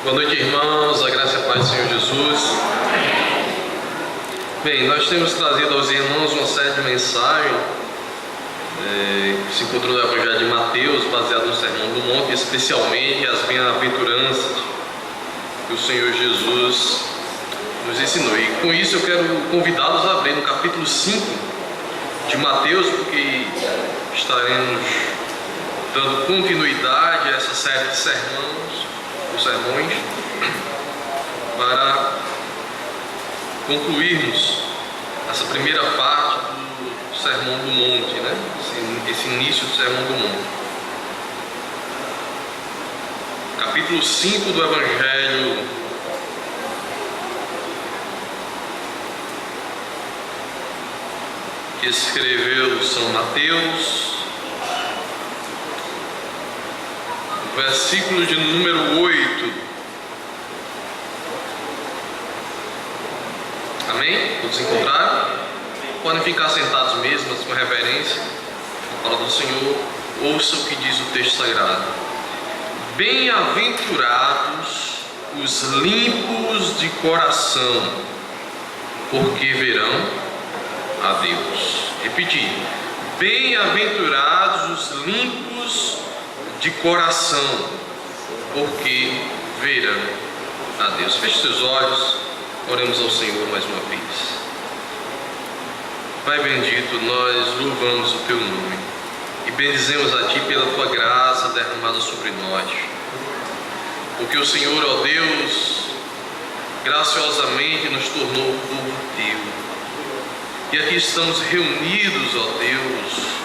Boa noite, irmãos, a graça e a paz do Senhor Jesus. Bem, nós temos trazido aos irmãos uma série de mensagens que se encontrou no Evangelho de Mateus, baseado no Sermão do Monte, especialmente as bem-aventuranças que o Senhor Jesus nos ensinou. E com isso eu quero convidá-los a abrir no capítulo 5 de Mateus, porque estaremos dando continuidade a essa série de sermões, para concluirmos essa primeira parte do Sermão do Monte, né? Esse início do Sermão do Monte. Capítulo 5 do Evangelho que escreveu São Mateus, versículo de número 8. Amém? Todos encontraram? Podem ficar sentados mesmo, com reverência. A palavra do Senhor, ouça o que diz o texto sagrado. Bem-aventurados os limpos de coração, porque verão a Deus. Repetir. Bem-aventurados os limpos de coração, porque verão a Deus. Feche seus olhos, oremos ao Senhor mais uma vez. Pai bendito, nós louvamos o Teu nome e bendizemos a Ti pela Tua graça derramada sobre nós, porque o Senhor, ó Deus, graciosamente nos tornou povo Teu, e aqui estamos reunidos, ó Deus,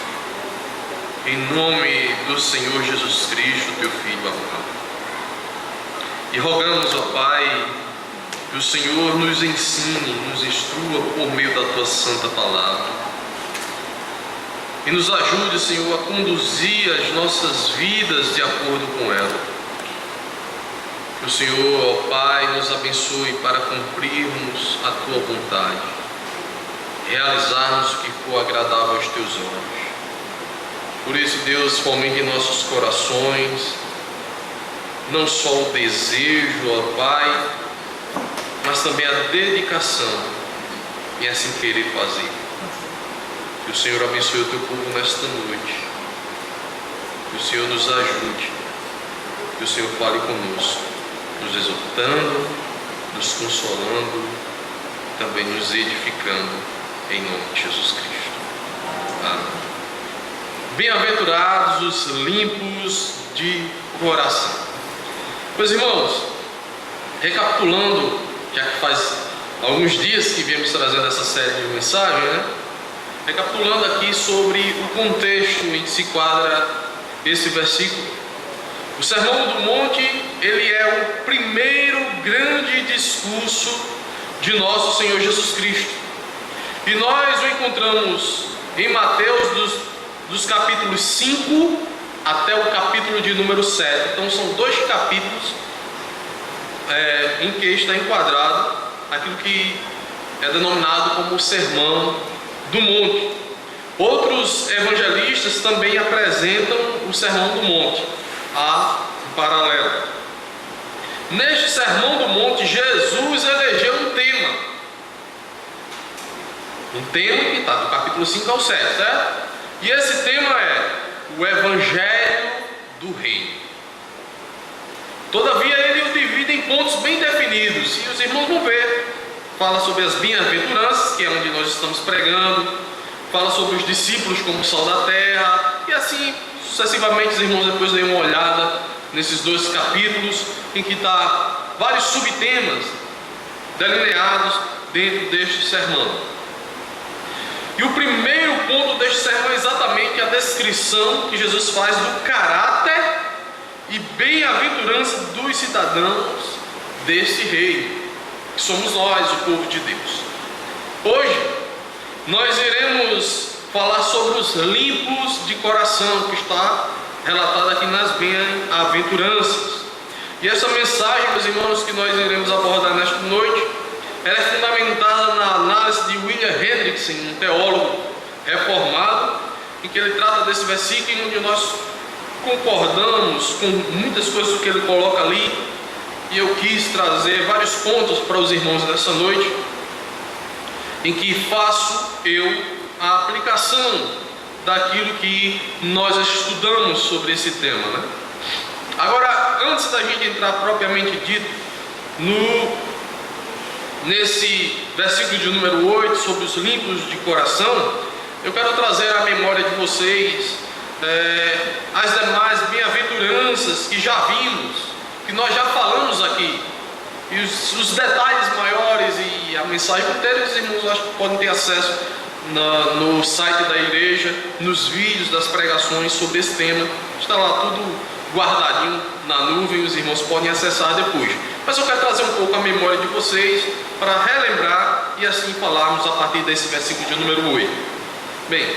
em nome do Senhor Jesus Cristo, Teu Filho amado. E rogamos, ó Pai, que o Senhor nos ensine, nos instrua por meio da Tua santa palavra. E nos ajude, Senhor, a conduzir as nossas vidas de acordo com ela. Que o Senhor, ó Pai, nos abençoe para cumprirmos a Tua vontade, realizarmos o que for agradável aos Teus olhos. Por isso, Deus, fomente em nossos corações não só o desejo, ó Pai, mas também a dedicação em assim querer fazer. Que o Senhor abençoe o Teu povo nesta noite. Que o Senhor nos ajude. Que o Senhor fale conosco, nos exortando, nos consolando, também nos edificando, em nome de Jesus Cristo. Amém. Bem-aventurados os limpos de coração. Meus irmãos, recapitulando, já que faz alguns dias que viemos trazendo essa série de mensagens, né? Recapitulando aqui sobre o contexto em que se enquadra esse versículo. O Sermão do Monte, ele é o primeiro grande discurso de nosso Senhor Jesus Cristo. E nós o encontramos em Mateus dos capítulos 5 até o capítulo de número 7. Então são 2 capítulos em que está enquadrado aquilo que é denominado como o Sermão do Monte. Outros evangelistas também apresentam o Sermão do Monte em paralelo. Neste Sermão do Monte, Jesus elegeu um tema que está do capítulo 5 ao 7, certo? E esse tema é o Evangelho do Reino. Todavia, ele o divide em pontos bem definidos, e os irmãos vão ver. Fala sobre as bem-aventuranças, que é onde nós estamos pregando. Fala sobre os discípulos como sal da terra, e assim sucessivamente. Os irmãos depois dêem uma olhada nesses 2 capítulos, em que está vários subtemas delineados dentro deste sermão. E o primeiro ponto deste sermão é exatamente a descrição que Jesus faz do caráter e bem-aventurança dos cidadãos desse reino, que somos nós, o povo de Deus. Hoje, nós iremos falar sobre os limpos de coração, que está relatado aqui nas bem-aventuranças. E essa mensagem, meus irmãos, que nós iremos abordar nesta noite, ela é fundamentada na análise de William Hendrickson, um teólogo reformado, em que ele trata desse versículo, onde nós concordamos com muitas coisas que ele coloca ali, e eu quis trazer vários pontos para os irmãos nessa noite, em que faço eu a aplicação daquilo que nós estudamos sobre esse tema, né? Agora, antes da gente entrar propriamente dito nesse versículo de número 8, sobre os limpos de coração, eu quero trazer à memória de vocês as demais bem-aventuranças que já vimos, que nós já falamos aqui, e os detalhes maiores e a mensagem inteira, os irmãos acho que podem ter acesso no site da igreja, nos vídeos das pregações sobre esse tema, está lá tudo guardadinho na nuvem, os irmãos podem acessar depois. Mas eu quero trazer um pouco a memória de vocês para relembrar e assim falarmos a partir desse versículo de número 8. Bem,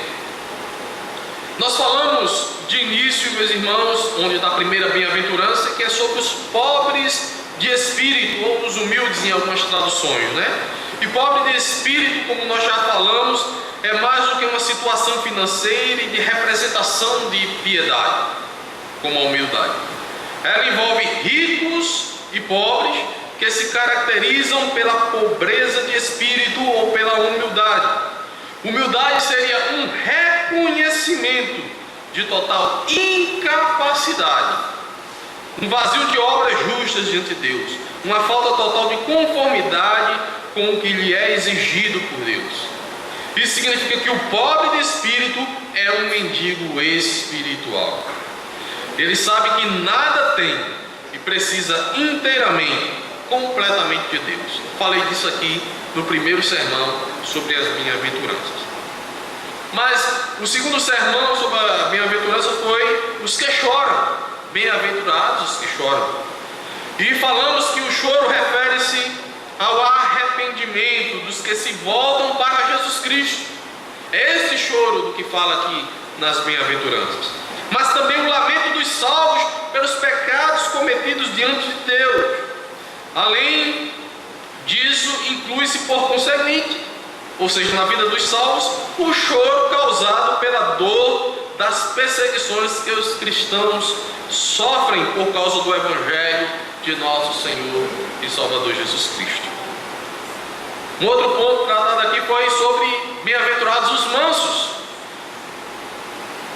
nós falamos de início, meus irmãos, onde da primeira bem-aventurança, que é sobre os pobres de espírito, ou os humildes em algumas traduções, né? E pobre de espírito, como nós já falamos, é mais do que uma situação financeira e de representação de piedade, como a humildade. Ela envolve ricos e pobres que se caracterizam pela pobreza de espírito ou pela humildade. Humildade seria um reconhecimento de total incapacidade, um vazio de obras justas diante de Deus, uma falta total de conformidade com o que lhe é exigido por Deus. Isso significa que o pobre de espírito é um mendigo espiritual. Ele sabe que nada tem e precisa inteiramente, completamente de Deus. Eu falei disso aqui no primeiro sermão sobre as bem-aventuranças. Mas o segundo sermão sobre a bem-aventurança foi os que choram. Bem-aventurados os que choram. E falamos que o choro refere-se ao arrependimento dos que se voltam para Jesus Cristo. É esse choro do que fala aqui nas bem-aventuranças. Mas também o lamento dos salvos pelos pecados cometidos diante de Deus. Além disso, inclui-se por conseguinte, ou seja, na vida dos salvos, o choro causado pela dor das perseguições que os cristãos sofrem por causa do Evangelho de nosso Senhor e Salvador Jesus Cristo. Um outro ponto tratado aqui foi sobre bem-aventurados os mansos.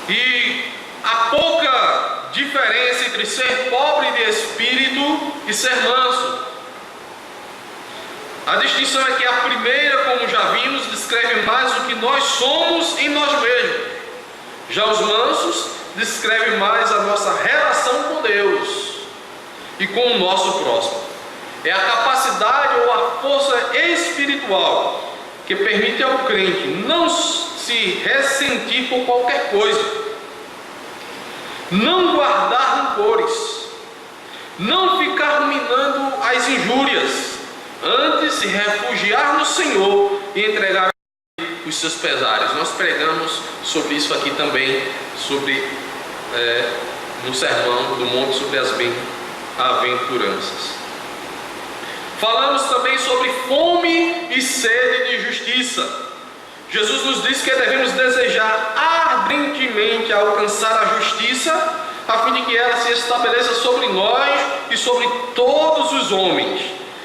E há pouca diferença entre ser pobre de espírito e ser manso. A distinção é que a primeira, como já vimos, descreve mais o que nós somos em nós mesmos. Já os mansos descrevem mais a nossa relação com Deus e com o nosso próximo. É a capacidade ou a força espiritual que permite ao crente não se ressentir por qualquer coisa, não guardar rancores, não ficar ruminando as injúrias, antes se refugiar no Senhor e entregar a Ele os seus pesares. Nós pregamos sobre isso aqui também, no sermão do monte sobre as bem-aventuranças. Falamos também sobre fome e sede de justiça. Jesus nos disse que devemos desejar ardentemente alcançar a justiça, a fim de que ela se estabeleça sobre nós e sobre todos os homens.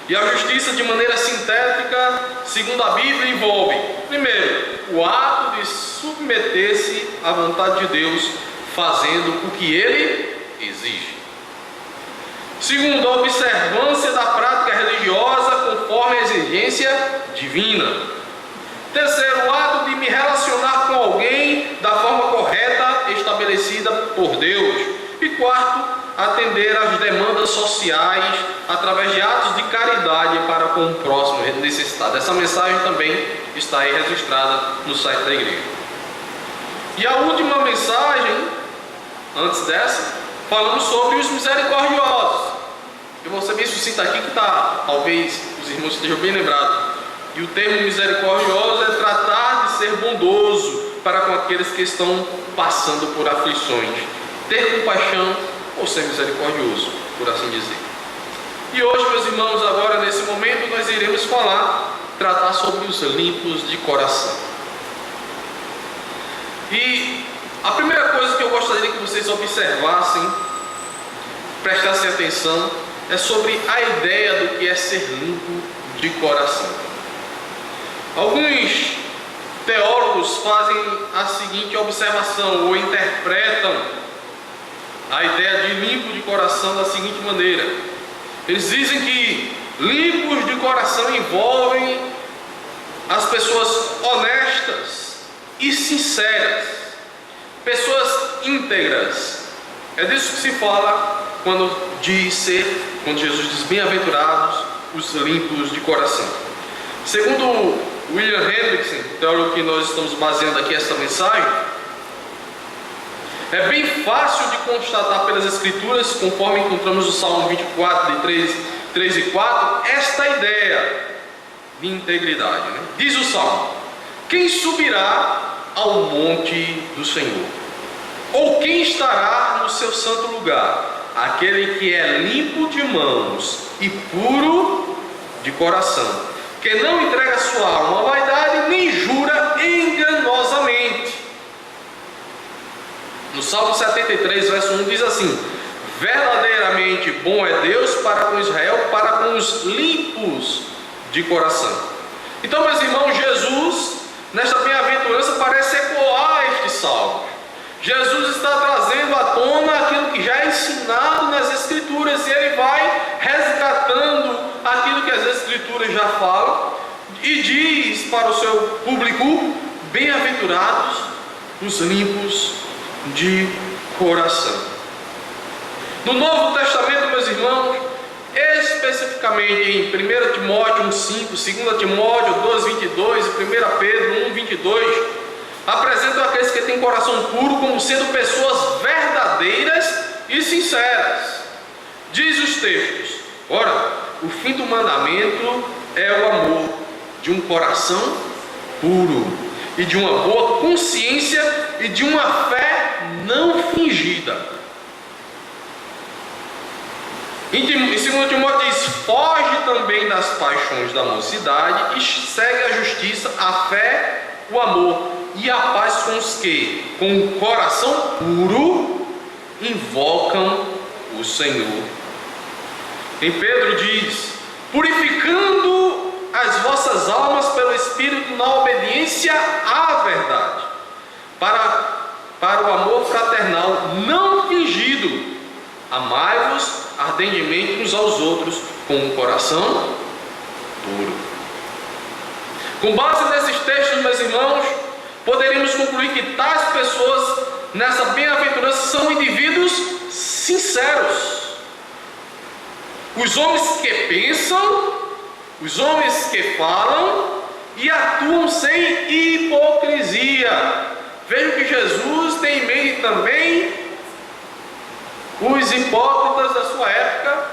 E a justiça, de maneira sintética, segundo a Bíblia, envolve, primeiro, o ato de submeter-se à vontade de Deus, fazendo o que Ele exige. Segundo, a observância da prática religiosa conforme a exigência divina. Terceiro, o ato de me relacionar com alguém da forma correta estabelecida por Deus. E quarto, atender às demandas sociais através de atos de caridade para com o próximo necessitado. Essa mensagem também está aí registrada no site da igreja. E a última mensagem, antes dessa, falamos sobre os misericordiosos. Eu vou ser bem sucinto aqui, que talvez os irmãos estejam bem lembrados. E o termo misericordioso é tratar de ser bondoso para com aqueles que estão passando por aflições. Ter compaixão ou ser misericordioso, por assim dizer. E hoje, meus irmãos, agora nesse momento, nós iremos tratar sobre os limpos de coração. E a primeira coisa que eu gostaria que vocês observassem, prestassem atenção, é sobre a ideia do que é ser limpo de coração. Alguns teólogos fazem a seguinte observação, ou interpretam a ideia de limpo de coração da seguinte maneira: eles dizem que limpos de coração envolvem as pessoas honestas e sinceras, pessoas íntegras. É disso que se fala quando Jesus diz bem-aventurados os limpos de coração. Segundo William Hendrickson, teólogo que nós estamos baseando aqui esta mensagem, é bem fácil de constatar pelas Escrituras, conforme encontramos no Salmo 24, de 3 e 4, esta ideia de integridade. Diz o Salmo: quem subirá ao monte do Senhor? Ou quem estará no seu santo lugar? Aquele que é limpo de mãos e puro de coração, que não entrega sua alma à vaidade, nem jura enganosamente. No Salmo 73, verso 1 diz assim: verdadeiramente bom é Deus para com Israel, para com os limpos de coração. Então, meus irmãos, Jesus, nesta bem-aventurança, parece ecoar este salmo. Jesus está trazendo à tona aquilo que já é ensinado nas Escrituras, e ele vai resgatando aquilo que as Escrituras já falam e diz para o seu público: bem-aventurados os limpos de coração. No Novo Testamento, meus irmãos, especificamente em 1 Timóteo 1,5, 2 Timóteo 2,22 e 1 Pedro 1,22, apresentam aqueles que têm coração puro como sendo pessoas verdadeiras e sinceras. Diz os textos: ora, o fim do mandamento é o amor de um coração puro e de uma boa consciência e de uma fé não fingida. Em 2 Timóteo diz: foge também das paixões da mocidade e segue a justiça, a fé, o amor e a paz com os que, com o coração puro, invocam o Senhor. Em Pedro diz: purificando as vossas almas pelo Espírito na obediência à verdade, para o amor fraternal não fingido, amai-vos ardentemente uns aos outros com um coração puro. Com base nesses textos, meus irmãos, poderíamos concluir que tais pessoas nessa bem-aventurança são indivíduos sinceros. Os homens que pensam, os homens que falam e atuam sem hipocrisia. Vejam que Jesus tem em mente também os hipócritas da sua época,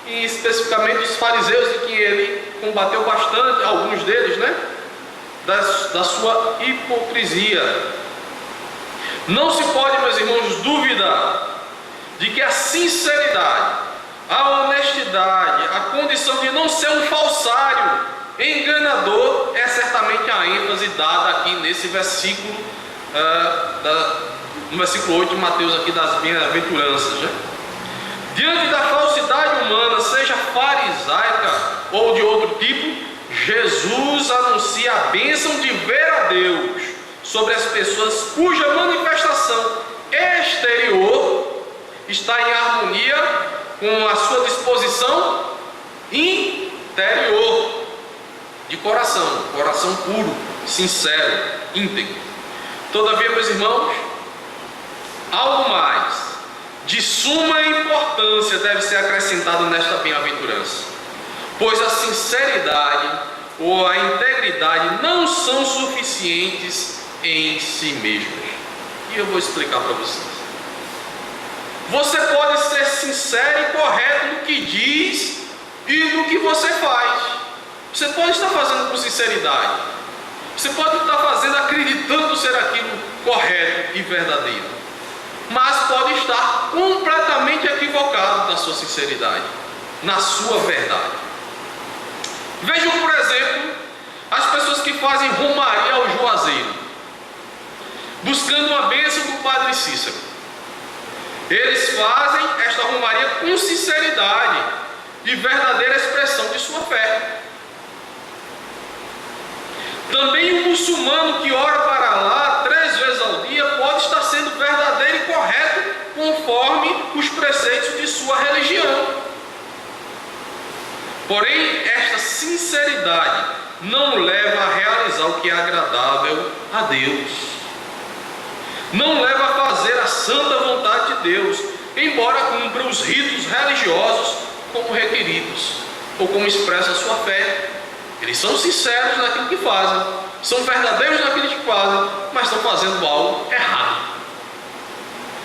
e especificamente os fariseus, de que ele combateu bastante, alguns deles, da sua hipocrisia. Não se pode, meus irmãos, duvidar de que a sinceridade, a honestidade, a condição de não ser um falsário, enganador, é certamente a ênfase dada aqui nesse versículo, no versículo 8 de Mateus, aqui das bem-aventuranças. Diante da falsidade humana, seja farisaica ou de outro tipo, Jesus anuncia a bênção de ver a Deus sobre as pessoas cuja manifestação exterior está em harmonia com a sua disposição interior, de coração puro, sincero, íntegro. Todavia, meus irmãos, algo mais de suma importância deve ser acrescentado nesta bem-aventurança, pois a sinceridade ou a integridade não são suficientes em si mesmas. E eu vou explicar para vocês. Você pode ser sincero e correto no que diz e no que você faz. Você pode estar fazendo com sinceridade, você pode estar fazendo acreditando ser aquilo correto e verdadeiro, mas pode estar completamente equivocado na sua sinceridade, na sua verdade. Vejam, por exemplo, as pessoas que fazem romaria ao Juazeiro, buscando uma bênção do Padre Cícero. Eles fazem esta romaria com sinceridade, e verdadeira expressão de sua fé. Também o muçulmano que ora para Allah 3 vezes ao dia pode estar sendo verdadeiro e correto conforme os preceitos de sua religião. Porém, esta sinceridade não leva a realizar o que é agradável a Deus. Não leva a fazer a santa vontade de Deus, embora cumpra os ritos religiosos como requeridos, ou como expressa a sua fé. Eles são sinceros naquilo que fazem, são verdadeiros naquilo que fazem, mas estão fazendo algo errado.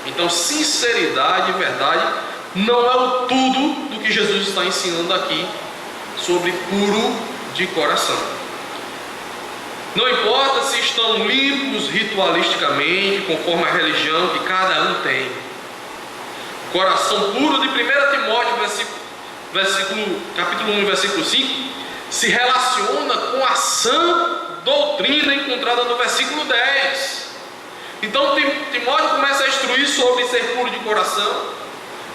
Então, sinceridade e verdade não é o tudo do que Jesus está ensinando aqui sobre puro de coração. Não importa se estão limpos ritualisticamente, conforme a religião que cada um tem. Coração puro de 1 Timóteo, capítulo 1, versículo 5, se relaciona com a sã doutrina encontrada no versículo 10. Então Timóteo começa a instruir sobre ser puro de coração,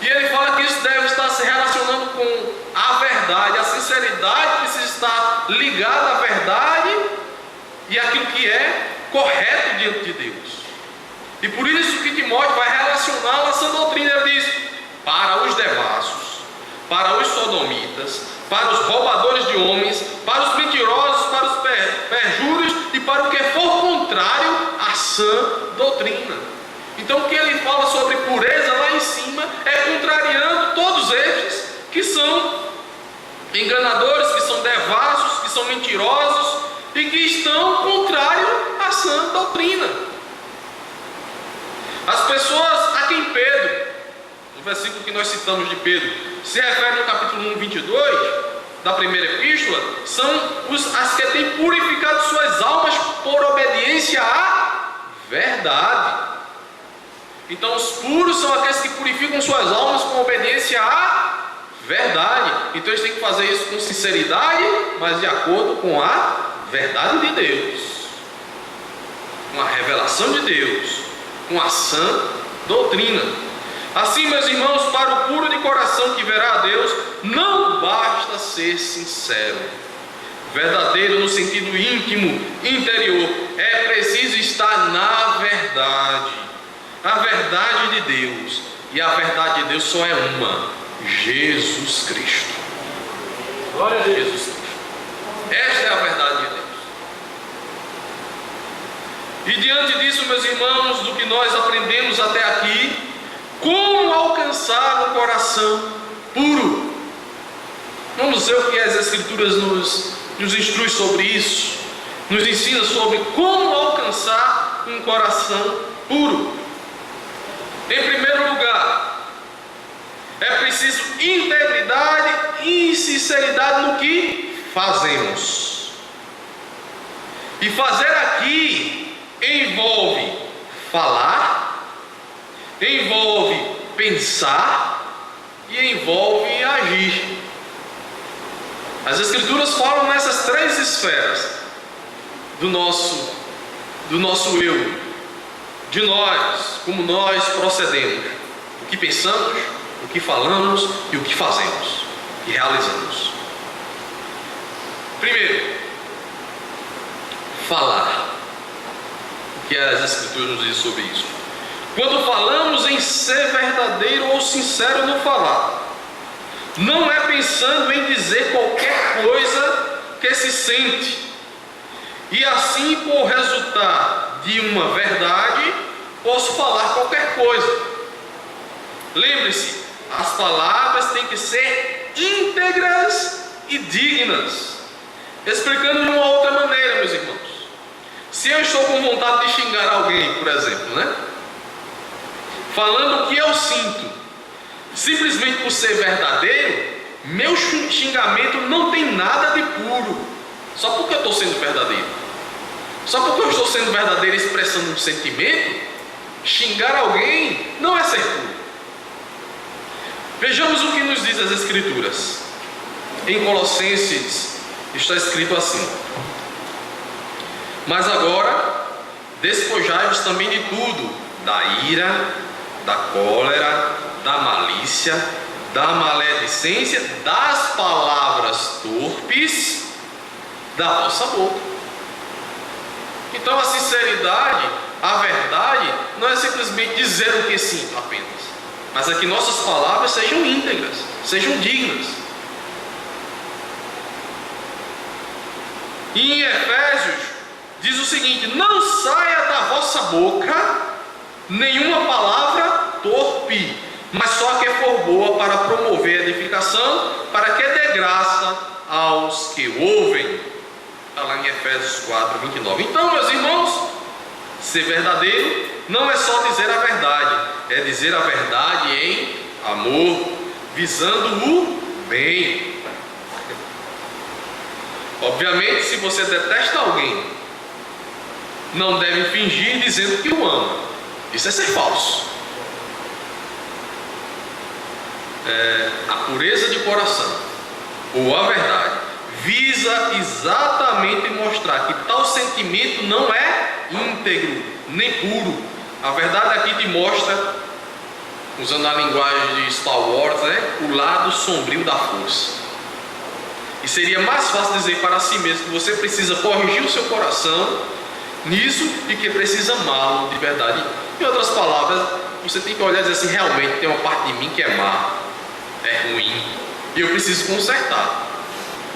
e ele fala que isso deve estar se relacionando com a verdade. A sinceridade precisa estar ligada à verdade e àquilo que é correto diante de Deus. E por isso que Timóteo vai relacioná-la à sã doutrina. Ele diz: para os devassos, para os sodomitas, para os roubadores de homens, para os mentirosos, para os perjúrios e para o que for contrário à sã doutrina. Então o que ele fala sobre pureza lá em cima é contrariando todos estes que são enganadores, que são devassos, que são mentirosos e que estão contrários à sã doutrina. As pessoas a quem Pedro, no versículo que nós citamos de Pedro, se refere no capítulo 1, 22 da primeira epístola, são as que têm purificado suas almas por obediência à verdade. Então os puros são aqueles que purificam suas almas com obediência à verdade. Então eles têm que fazer isso com sinceridade, mas de acordo com a verdade de Deus, com a revelação de Deus, com a sã doutrina. Assim, meus irmãos, para o puro de coração que verá a Deus, não basta ser sincero, verdadeiro no sentido íntimo, interior. É preciso estar na verdade, a verdade de Deus. E a verdade de Deus só é uma: Jesus Cristo. Glória a Deus. Jesus Cristo. Esta é a verdade de Deus. E diante disso, meus irmãos, do que nós aprendemos até aqui, como alcançar um coração puro? Vamos ver o que as Escrituras nos instrui sobre isso, nos ensina sobre como alcançar um coração puro. Em primeiro lugar, é preciso integridade e sinceridade no que fazemos. E fazer aqui envolve falar, envolve pensar e envolve agir. As Escrituras falam nessas 3 esferas do nosso eu, de nós, como nós procedemos, o que pensamos, o que falamos e o que fazemos e realizamos. Primeiro, falar. O que as Escrituras nos dizem sobre isso? Quando falamos em ser verdadeiro ou sincero no falar, não é pensando em dizer qualquer coisa que se sente, e assim, por resultar de uma verdade, posso falar qualquer coisa. Lembre-se, as palavras têm que ser íntegras e dignas. Explicando de uma outra maneira, meus irmãos, se eu estou com vontade de xingar alguém, por exemplo, falando o que eu sinto, simplesmente por ser verdadeiro, meu xingamento não tem nada de puro, só porque eu estou sendo verdadeiro. Só porque eu estou sendo verdadeiro expressando um sentimento, xingar alguém não é ser puro. Vejamos o que nos diz as Escrituras. Em Colossenses está escrito assim: mas agora despojai-vos também de tudo, da ira, da cólera, da malícia, da maledicência, das palavras torpes da vossa boca. Então a sinceridade, a verdade, não é simplesmente dizer o que sim apenas, mas é que nossas palavras sejam íntegras, sejam dignas. E em Efésios diz o seguinte: não saia da vossa boca nenhuma palavra torpe, mas só a que for boa para promover a edificação, para que dê graça aos que ouvem. Está lá em Efésios 4, 29. Então, meus irmãos, ser verdadeiro não é só dizer a verdade, é dizer a verdade em amor, visando o bem. Obviamente, se você detesta alguém, não deve fingir dizendo que o ama. Isso é ser falso. A pureza de coração, ou a verdade, visa exatamente mostrar que tal sentimento não é íntegro, nem puro. A verdade aqui te mostra, usando a linguagem de Star Wars, o lado sombrio da força. E seria mais fácil dizer para si mesmo que você precisa corrigir o seu coração nisso e que precisa amá-lo de verdade. Em outras palavras, você tem que olhar e dizer assim: realmente tem uma parte de mim que é má, é ruim, e eu preciso consertar.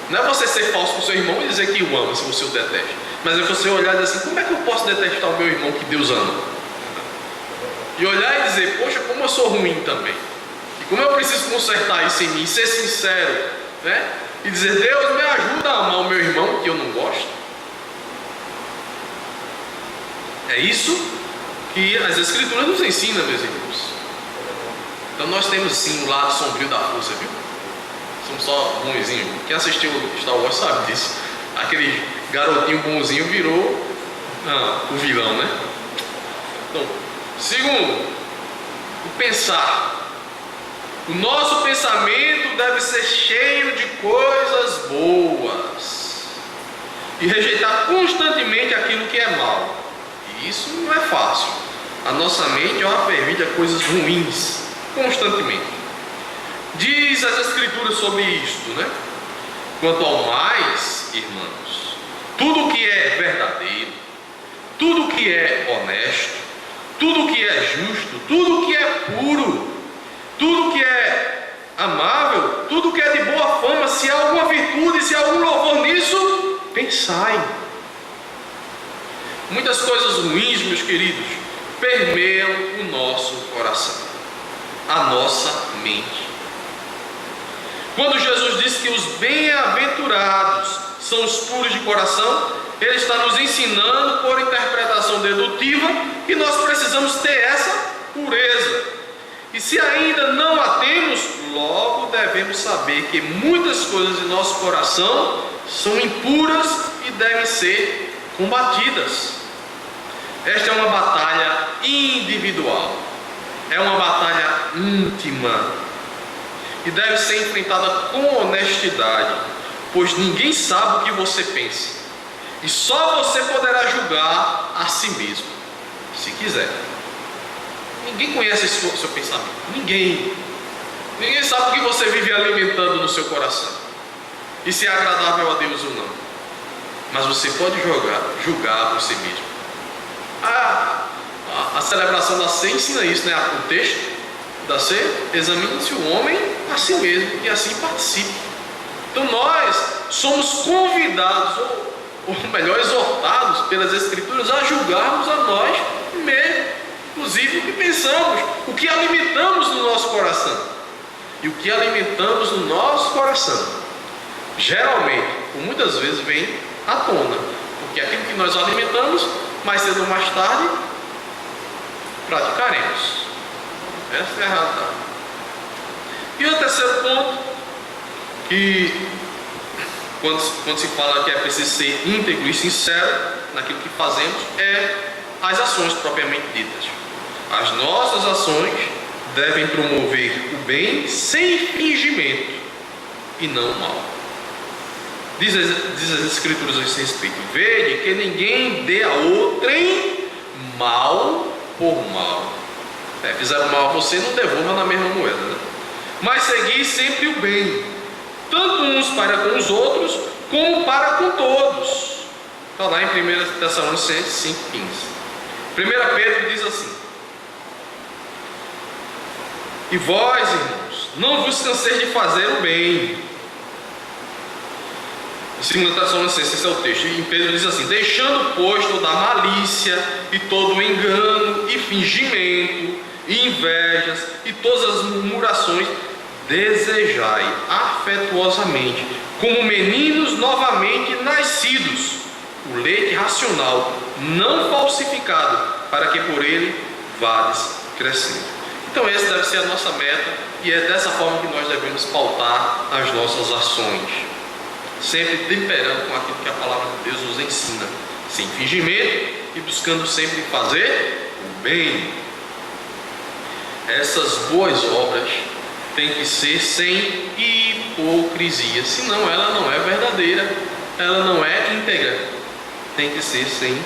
Não é você ser falso com o seu irmão e dizer que o ama se você o detesta, mas é você olhar e dizer assim: como é que eu posso detestar o meu irmão que Deus ama? E olhar e dizer: poxa, como eu sou ruim também, e como eu preciso consertar isso em mim, ser sincero, e dizer: Deus, me ajuda a amar o meu irmão que eu não gosto. É isso que as Escrituras nos ensinam, meus irmãos. Então nós temos sim um lado sombrio da força, viu? Somos só bonzinhos. Quem assistiu Star Wars sabe disso. Aquele garotinho bonzinho virou o vilão, né? Então, segundo, o pensar. O nosso pensamento deve ser cheio de coisas boas e rejeitar constantemente aquilo que é mal. E isso não é fácil. A nossa mente é uma fervilha de coisas ruins, constantemente. Diz as Escrituras sobre isto, Quanto ao mais, irmãos, tudo que é verdadeiro, tudo que é honesto, tudo que é justo, tudo que é puro, tudo que é amável, tudo que é de boa fama, se há alguma virtude, se há algum louvor nisso, pensai. Muitas coisas ruins, meus queridos, permeiam o nosso coração, a nossa mente. Quando Jesus disse que os bem-aventurados são os puros de coração, Ele está nos ensinando, por interpretação dedutiva, que nós precisamos ter essa pureza. E se ainda não a temos, logo devemos saber que muitas coisas em nosso coração são impuras e devem ser combatidas. Esta é uma batalha individual, é uma batalha íntima e deve ser enfrentada com honestidade, pois ninguém sabe o que você pensa e só você poderá julgar a si mesmo, se quiser. Ninguém conhece o seu pensamento, ninguém sabe o que você vive alimentando no seu coração e se é agradável a Deus ou não, mas você pode julgar por si mesmo. A celebração da ceia ensina isso, O texto da ceia: examine-se o homem a si mesmo e assim participe. Então nós somos convidados, ou melhor, exortados pelas Escrituras a julgarmos a nós mesmos, inclusive o que pensamos, o que alimentamos no nosso coração. E o que alimentamos no nosso coração, geralmente, por muitas vezes, vem à tona, porque aquilo que nós alimentamos, mais cedo ou mais tarde, praticaremos. Essa é a realidade. E o terceiro ponto, que quando se fala que é preciso ser íntegro e sincero naquilo que fazemos, é as ações propriamente ditas. As nossas ações devem promover o bem sem fingimento e não o mal. Diz as Escrituras a esse respeito: vede que ninguém dê a outrem mal por mal. Fizeram mal a você, não devolva na mesma moeda, mas segui sempre o bem, tanto uns para com os outros, como para com todos. Está lá em 1 Tessalonicenses 5,15. 1 Pedro diz assim: e vós, irmãos, não vos canseis de fazer o bem. Em 2 Tessalonicenses, esse é o texto. E Pedro diz assim: deixando, pois, toda a malícia e todo o engano e fingimento e invejas e todas as murmurações, desejai afetuosamente, como meninos novamente nascidos, o leite racional, não falsificado, para que por ele vades crescendo. Então essa deve ser a nossa meta, e é dessa forma que nós devemos pautar as nossas ações, sempre temperando com aquilo que a palavra de Deus nos ensina, sem fingimento e buscando sempre fazer o bem. Essas boas obras têm que ser sem hipocrisia, senão ela não é verdadeira, ela não é íntegra. Tem que ser sem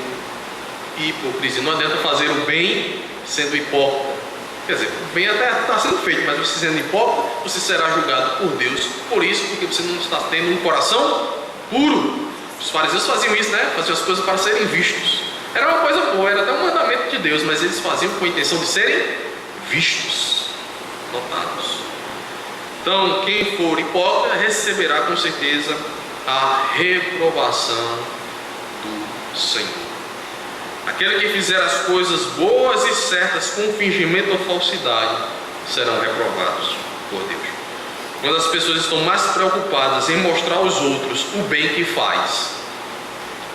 hipocrisia. Não adianta fazer o bem sendo hipócrita. Quer dizer, o bem até está sendo feito, mas você sendo hipócrita, você será julgado por Deus. Por isso, porque você não está tendo um coração puro. Os fariseus faziam isso, né? Faziam as coisas para serem vistos. Era uma coisa boa, era até um mandamento de Deus, mas eles faziam com a intenção de serem vistos, notados. Então, quem for hipócrita receberá com certeza a reprovação do Senhor. Aquele que fizer as coisas boas e certas com fingimento ou falsidade serão reprovados por Deus. Quando as pessoas estão mais preocupadas em mostrar aos outros o bem que faz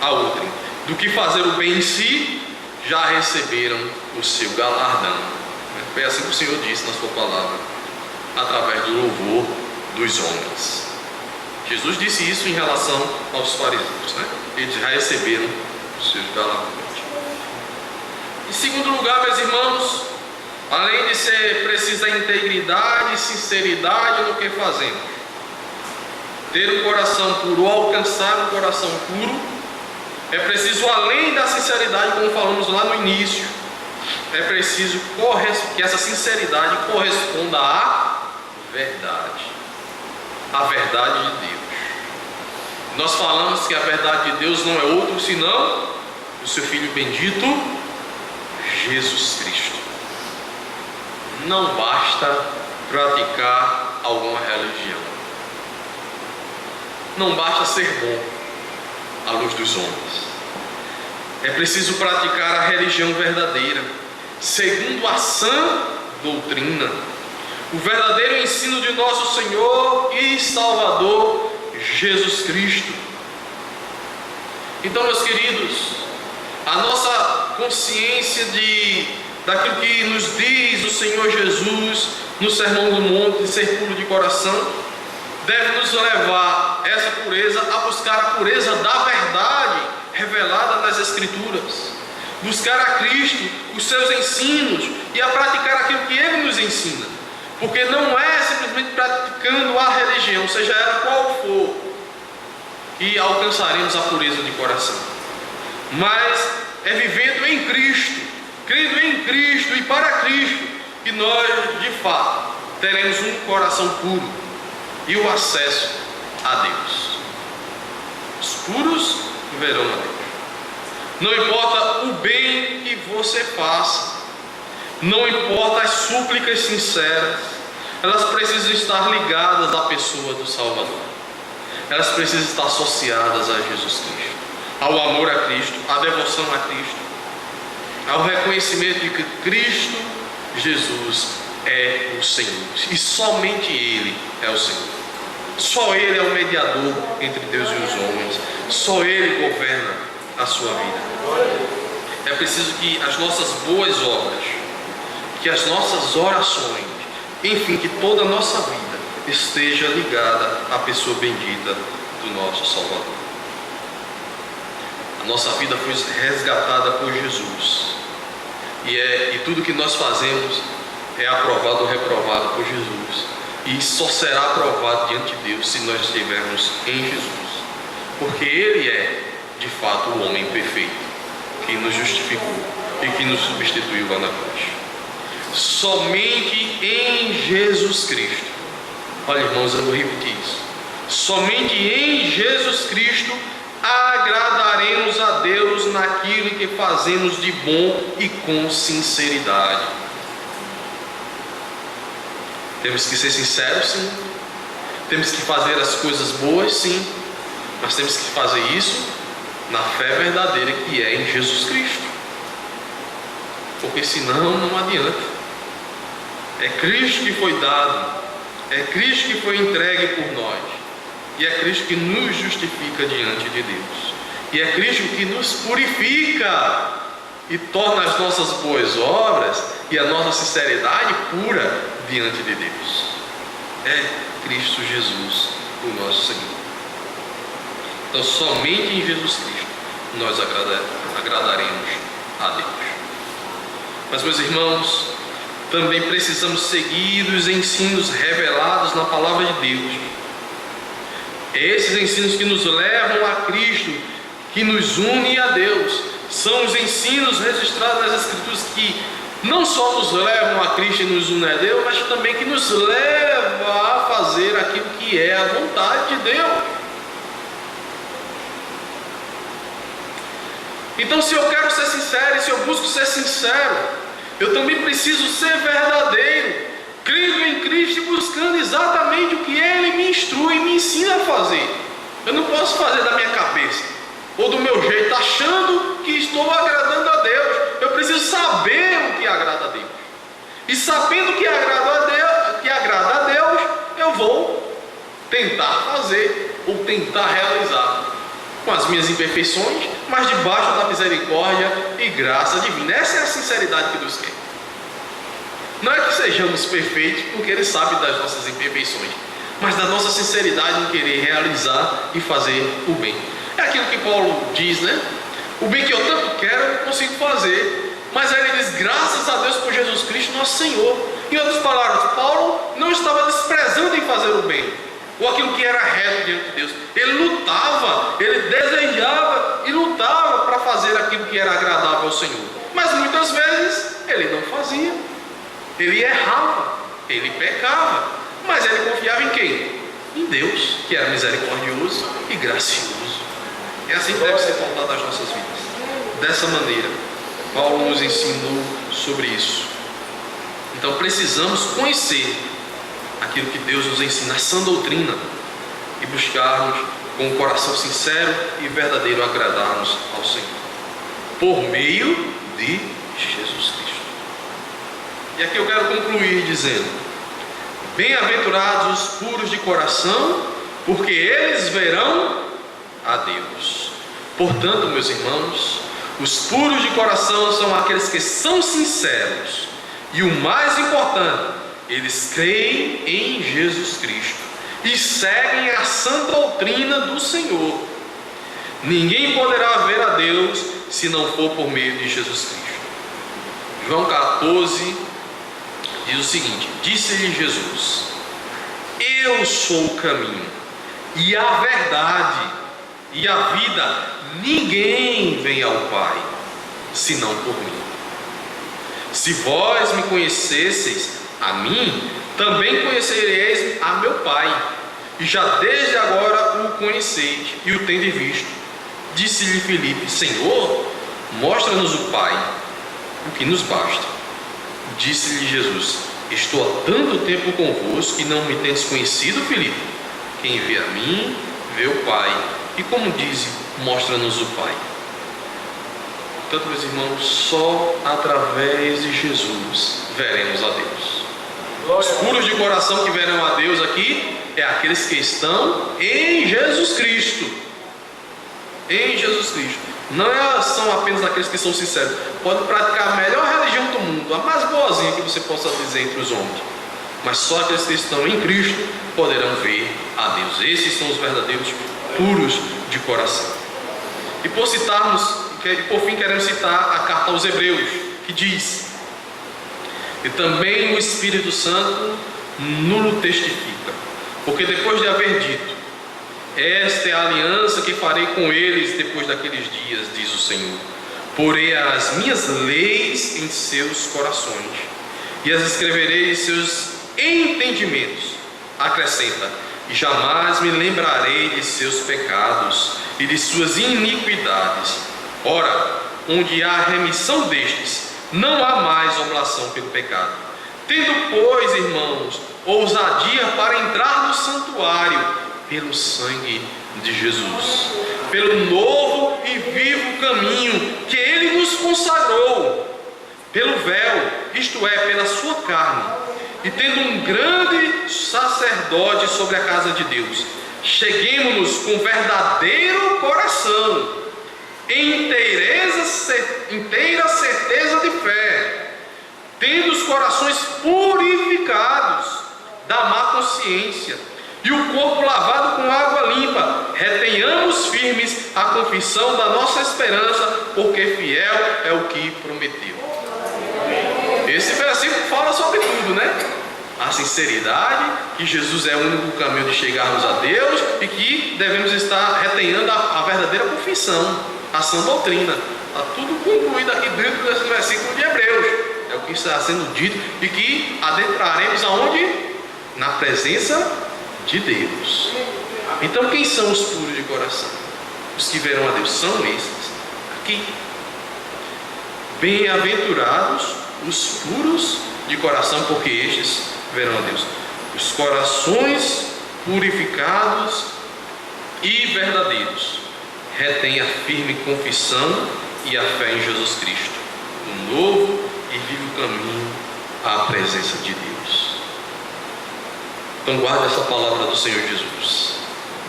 a outrem do que fazer o bem em si, já receberam o seu galardão. Foi assim que o Senhor disse na sua palavra, através do louvor dos homens. Jesus disse isso em relação aos fariseus, né? Eles já receberam os seus galardões. Em segundo lugar, meus irmãos, além de ser precisa integridade e sinceridade no que fazemos, ter um coração puro, alcançar um coração puro, é preciso, além da sinceridade, como falamos lá no início, é preciso que essa sinceridade corresponda à verdade de Deus. Nós falamos que a verdade de Deus não é outro senão o seu Filho bendito Jesus Cristo. Não basta praticar alguma religião, não basta ser bom à luz dos homens. É preciso praticar a religião verdadeira, segundo a sã doutrina, o verdadeiro ensino de nosso Senhor e Salvador Jesus Cristo. Então, meus queridos, a nossa consciência daquilo que nos diz o Senhor Jesus no Sermão do Monte, de ser puro de coração, deve nos levar essa pureza a buscar a pureza da verdade revelada nas Escrituras, buscar a Cristo, os seus ensinos e a praticar aquilo que Ele nos ensina, porque não é simplesmente praticando a religião, seja ela qual for, que alcançaremos a pureza de coração, mas é vivendo em Cristo, crendo em Cristo e para Cristo, que nós de fato teremos um coração puro e o acesso a Deus. Os puros verão a Deus. Não importa o bem que você faça, não importa as súplicas sinceras, elas precisam estar ligadas à pessoa do Salvador. Elas precisam estar associadas a Jesus Cristo, ao amor a Cristo, à devoção a Cristo, ao reconhecimento de que Cristo Jesus é o Senhor, e somente Ele é o Senhor. Só Ele é o mediador entre Deus e os homens, só Ele governa a sua vida. É preciso que as nossas boas obras, que as nossas orações, enfim, que toda a nossa vida esteja ligada à pessoa bendita do nosso Salvador. A nossa vida foi resgatada por Jesus, e tudo que nós fazemos é aprovado ou reprovado por Jesus, e só será aprovado diante de Deus se nós estivermos em Jesus, porque Ele é de fato o homem perfeito que nos justificou e que nos substituiu lá na cruz. Somente em Jesus Cristo Olha, irmãos, eu vou repetir isso. Somente em Jesus Cristo agradaremos a Deus naquilo que fazemos de bom e com sinceridade. Temos que ser sinceros, sim. Temos que fazer as coisas boas, sim. Mas temos que fazer isso na fé verdadeira que é em Jesus Cristo. Porque senão não adianta. É Cristo que foi dado, é Cristo que foi entregue por nós, e é Cristo que nos justifica diante de Deus, e é Cristo que nos purifica e torna as nossas boas obras e a nossa sinceridade pura diante de Deus. É Cristo Jesus, o nosso Senhor. Então somente em Jesus Cristo nós agradaremos a Deus. Mas, meus irmãos, também precisamos seguir os ensinos revelados na palavra de Deus. Esses ensinos que nos levam a Cristo, que nos unem a Deus, são os ensinos registrados nas Escrituras que não só nos levam a Cristo e nos unem a Deus, mas também que nos levam a fazer aquilo que é a vontade de Deus. Então, se eu quero ser sincero e se eu busco ser sincero, eu também preciso ser verdadeiro, crendo em Cristo e buscando exatamente o que Ele me instrui e me ensina a fazer. Eu não posso fazer da minha cabeça ou do meu jeito, achando que estou agradando a Deus. Eu preciso saber o que agrada a Deus. E sabendo que agrada a Deus, eu vou tentar fazer ou tentar realizar com as minhas imperfeições, mas debaixo da misericórdia e graça divina. Essa é a sinceridade que Deus quer. Não é que sejamos perfeitos, porque Ele sabe das nossas imperfeições, mas da nossa sinceridade em querer realizar e fazer o bem. É aquilo que Paulo diz, né? O bem que eu tanto quero, eu não consigo fazer. Mas aí ele diz, graças a Deus por Jesus Cristo, nosso Senhor. Em outras palavras, Paulo não estava desprezando em fazer o bem, ou aquilo que era reto diante de Deus. Ele lutava, ele desejava e lutava para fazer aquilo que era agradável ao Senhor. Mas muitas vezes ele não fazia, ele errava, ele pecava. Mas ele confiava em quem? Em Deus, que era misericordioso e gracioso. É assim que deve ser contado as nossas vidas. Dessa maneira, Paulo nos ensinou sobre isso. Então precisamos conhecer aquilo que Deus nos ensina, a sã doutrina, e buscarmos com o coração sincero e verdadeiro agradarmos ao Senhor, por meio de Jesus Cristo. E aqui eu quero concluir dizendo: bem-aventurados os puros de coração, porque eles verão a Deus. Portanto, meus irmãos, os puros de coração são aqueles que são sinceros, e o mais importante, eles creem em Jesus Cristo e seguem a sã doutrina do Senhor. Ninguém poderá ver a Deus se não for por meio de Jesus Cristo. João 14 diz o seguinte: disse-lhe Jesus: eu sou o caminho e a verdade e a vida. Ninguém vem ao Pai senão por mim. Se vós me conhecesseis a mim, também conhecereis a meu Pai, e já desde agora o conheceis e o tendes visto. Disse-lhe Filipe: Senhor, mostra-nos o Pai, o que nos basta. Disse-lhe Jesus: estou há tanto tempo convosco e não me tendes conhecido, Filipe? Quem vê a mim, vê o Pai. E como diz, mostra-nos o Pai. Portanto, meus irmãos, só através de Jesus veremos a Deus. Os puros de coração que verão a Deus aqui é aqueles que estão em Jesus Cristo. Em Jesus Cristo. Não são apenas aqueles que são sinceros. Podem praticar a melhor religião do mundo, a mais boazinha que você possa dizer entre os homens. Mas só aqueles que estão em Cristo poderão ver a Deus. Esses são os verdadeiros puros de coração. E por fim queremos citar a carta aos Hebreus, que diz: e também o Espírito Santo nulo testifica, porque depois de haver dito: esta é a aliança que farei com eles depois daqueles dias, diz o Senhor, porei as minhas leis em seus corações e as escreverei em seus entendimentos, acrescenta: e jamais me lembrarei de seus pecados e de suas iniquidades. Ora, onde há remissão destes, não há mais oblação pelo pecado. Tendo, pois, irmãos, ousadia para entrar no santuário pelo sangue de Jesus, pelo novo e vivo caminho que Ele nos consagrou, pelo véu, isto é, pela sua carne, e tendo um grande sacerdote sobre a casa de Deus, cheguemo-nos com verdadeiro coração, em inteira certeza de fé, tendo os corações purificados da má consciência e o corpo lavado com água limpa, retenhamos firmes a confissão da nossa esperança, porque fiel é o que prometeu. Esse versículo fala sobre tudo, né? A sinceridade, que Jesus é o único caminho de chegarmos a Deus e que devemos estar retenhando a verdadeira confissão, a sã doutrina. Está tudo concluído aqui dentro desse versículo de Hebreus. É o que está sendo dito e que adentraremos aonde? Na presença de Deus. Então, quem são os puros de coração? Os que verão a Deus são esses aqui. Bem-aventurados os puros de coração, porque estes verão a Deus. Os corações purificados e verdadeiros retêm a firme confissão e a fé em Jesus Cristo, o novo e vivo caminho à presença de Deus. Então guarde essa palavra do Senhor Jesus.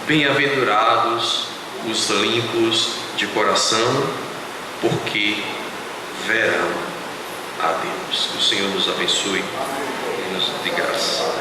Bem-aventurados os limpos de coração, porque verão a Deus. Que o Senhor nos abençoe e nos dê graça.